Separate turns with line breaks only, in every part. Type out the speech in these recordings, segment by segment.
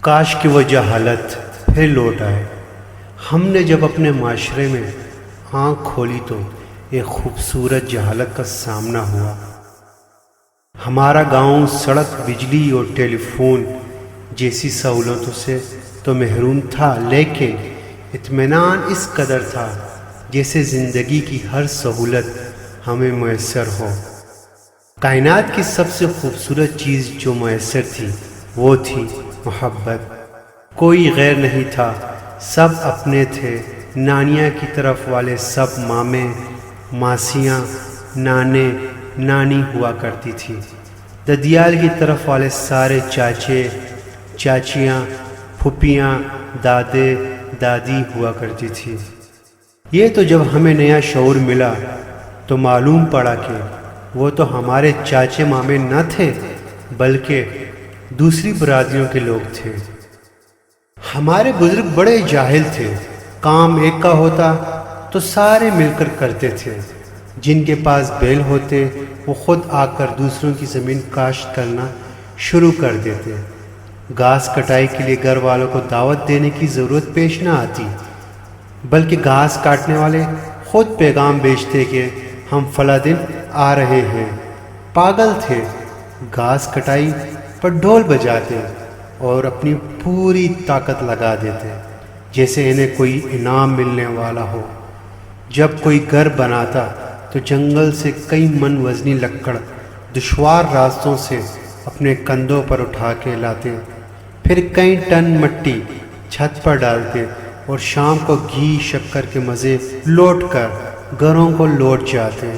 کاش کہ وہ جہالت پھر لوٹ آئے۔ ہم نے جب اپنے معاشرے میں آنکھ کھولی تو ایک خوبصورت جہالت کا سامنا ہوا۔ ہمارا گاؤں سڑک، بجلی اور ٹیلی فون جیسی سہولتوں سے تو محروم تھا، لیکن اطمینان اس قدر تھا جیسے زندگی کی ہر سہولت ہمیں میسر ہو۔ کائنات کی سب سے خوبصورت چیز جو میسر تھی وہ تھی محبت۔ کوئی غیر نہیں تھا، سب اپنے تھے۔ نانیاں کی طرف والے سب مامے، ماسیاں، نانے، نانی ہوا کرتی تھی۔ ددیال کی طرف والے سارے چاچے، چاچیاں، پھوپھیاں، دادے، دادی ہوا کرتی تھی۔ یہ تو جب ہمیں نیا شعور ملا تو معلوم پڑا کہ وہ تو ہمارے چاچے مامے نہ تھے بلکہ دوسری برادریوں کے لوگ تھے۔ ہمارے بزرگ بڑے جاہل تھے، کام ایک کا ہوتا تو سارے مل کر کرتے تھے۔ جن کے پاس بیل ہوتے وہ خود آ کر دوسروں کی زمین کاشت کرنا شروع کر دیتے۔ گھاس کٹائی کے لیے گھر والوں کو دعوت دینے کی ضرورت پیش نہ آتی، بلکہ گھاس کاٹنے والے خود پیغام بھیجتے کہ ہم فلاں دن آ رہے ہیں۔ پاگل تھے، گھاس کٹائی پر ڈھول بجاتے اور اپنی پوری طاقت لگا دیتے جیسے انہیں کوئی انعام ملنے والا ہو۔ جب کوئی گھر بناتا تو جنگل سے کئی من وزنی لکڑ دشوار راستوں سے اپنے کندھوں پر اٹھا کے لاتے، پھر کئی ٹن مٹی چھت پر ڈالتے اور شام کو گھی شکر کے مزے لوٹ کر گھروں کو لوٹ جاتے۔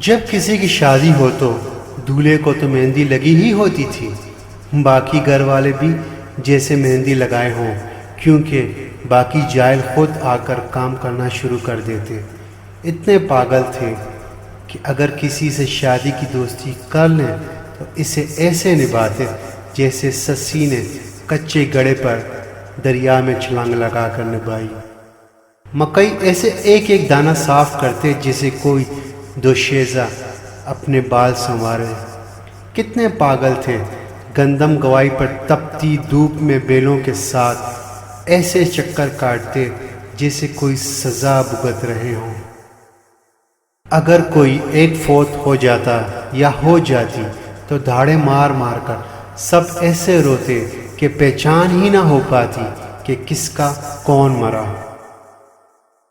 جب کسی کی شادی ہو تو دولہے کو تو مہندی لگی ہی ہوتی تھی، باقی گھر والے بھی جیسے مہندی لگائے ہوں، کیونکہ باقی جاہل خود آ کر کام کرنا شروع کر دیتے۔ اتنے پاگل تھے کہ اگر کسی سے شادی کی دوستی کر لیں تو اسے ایسے نبھاتے جیسے سسی نے کچے گڑھے پر دریا میں چھلانگ لگا کر نبھائی۔ مکئی ایسے ایک ایک دانہ صاف کرتے جیسے کوئی دوشیزہ اپنے بال سنوارے۔ کتنے پاگل تھے، گندم گوائی پر تپتی دھوپ میں بیلوں کے ساتھ ایسے چکر کاٹتے جیسے کوئی سزا بھگت رہے ہوں۔ اگر کوئی ایک فوت ہو جاتا یا ہو جاتی تو دھاڑے مار مار کر سب ایسے روتے کہ پہچان ہی نہ ہو پاتی کہ کس کا کون مرا۔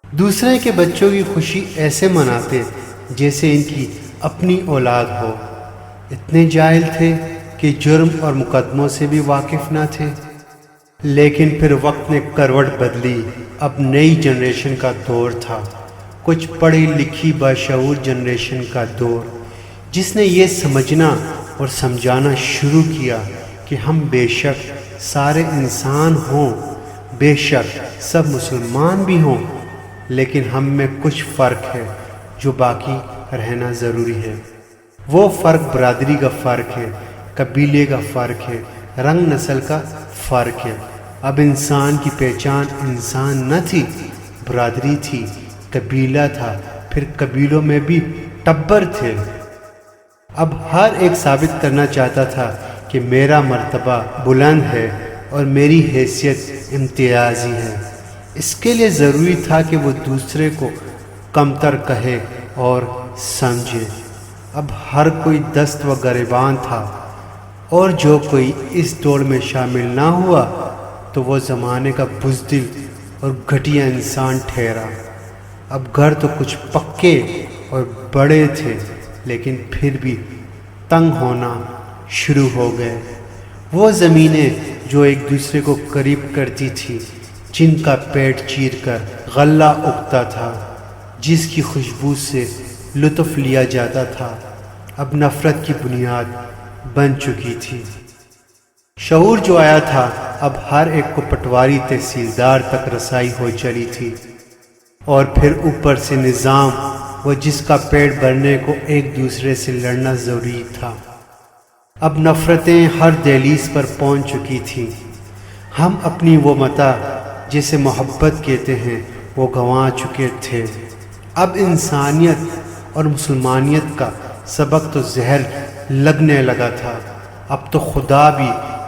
دوسرے کے بچوں کی خوشی ایسے مناتے جیسے ان کی اپنی اولاد ہو۔ اتنے جاہل تھے کہ جرم اور مقدموں سے بھی واقف نہ تھے۔ لیکن پھر وقت نے کروٹ بدلی، اب نئی جنریشن کا دور تھا، کچھ پڑھی لکھی باشعور جنریشن کا دور، جس نے یہ سمجھنا اور سمجھانا شروع کیا کہ ہم بے شک سارے انسان ہوں، بے شک سب مسلمان بھی ہوں، لیکن ہم میں کچھ فرق ہے جو باقی رہنا ضروری ہے۔ وہ فرق برادری کا فرق ہے، قبیلے کا فرق ہے، رنگ نسل کا فرق ہے۔ اب انسان کی پہچان انسان نہ تھی، برادری تھی، قبیلہ تھا، پھر قبیلوں میں بھی ٹبر تھے۔ اب ہر ایک ثابت کرنا چاہتا تھا کہ میرا مرتبہ بلند ہے اور میری حیثیت امتیازی ہے۔ اس کے لیے ضروری تھا کہ وہ دوسرے کو کمتر کہے اور سمجھے۔ اب ہر کوئی دست و گریبان تھا، اور جو کوئی اس دوڑ میں شامل نہ ہوا تو وہ زمانے کا بزدل اور گھٹیا انسان ٹھہرا۔ اب گھر تو کچھ پکے اور بڑے تھے، لیکن پھر بھی تنگ ہونا شروع ہو گئے۔ وہ زمینیں جو ایک دوسرے کو قریب کرتی تھی، جن کا پیٹ چیر کر غلہ اگتا تھا، جس کی خوشبو سے لطف لیا جاتا تھا، اب نفرت کی بنیاد بن چکی تھی۔ شعور جو آیا تھا اب ہر ایک کو پٹواری تحصیلدار تک رسائی ہو چلی تھی، اور پھر اوپر سے نظام وہ جس کا پیٹ بھرنے کو ایک دوسرے سے لڑنا ضروری تھا۔ اب نفرتیں ہر دہلیز پر پہنچ چکی تھیں۔ ہم اپنی وہ متاع جسے محبت کہتے ہیں وہ گنوا چکے تھے۔ اب انسانیت اور مسلمانیت کا سبق تو زہر لگنے لگا تھا۔ اب تو خدا بھی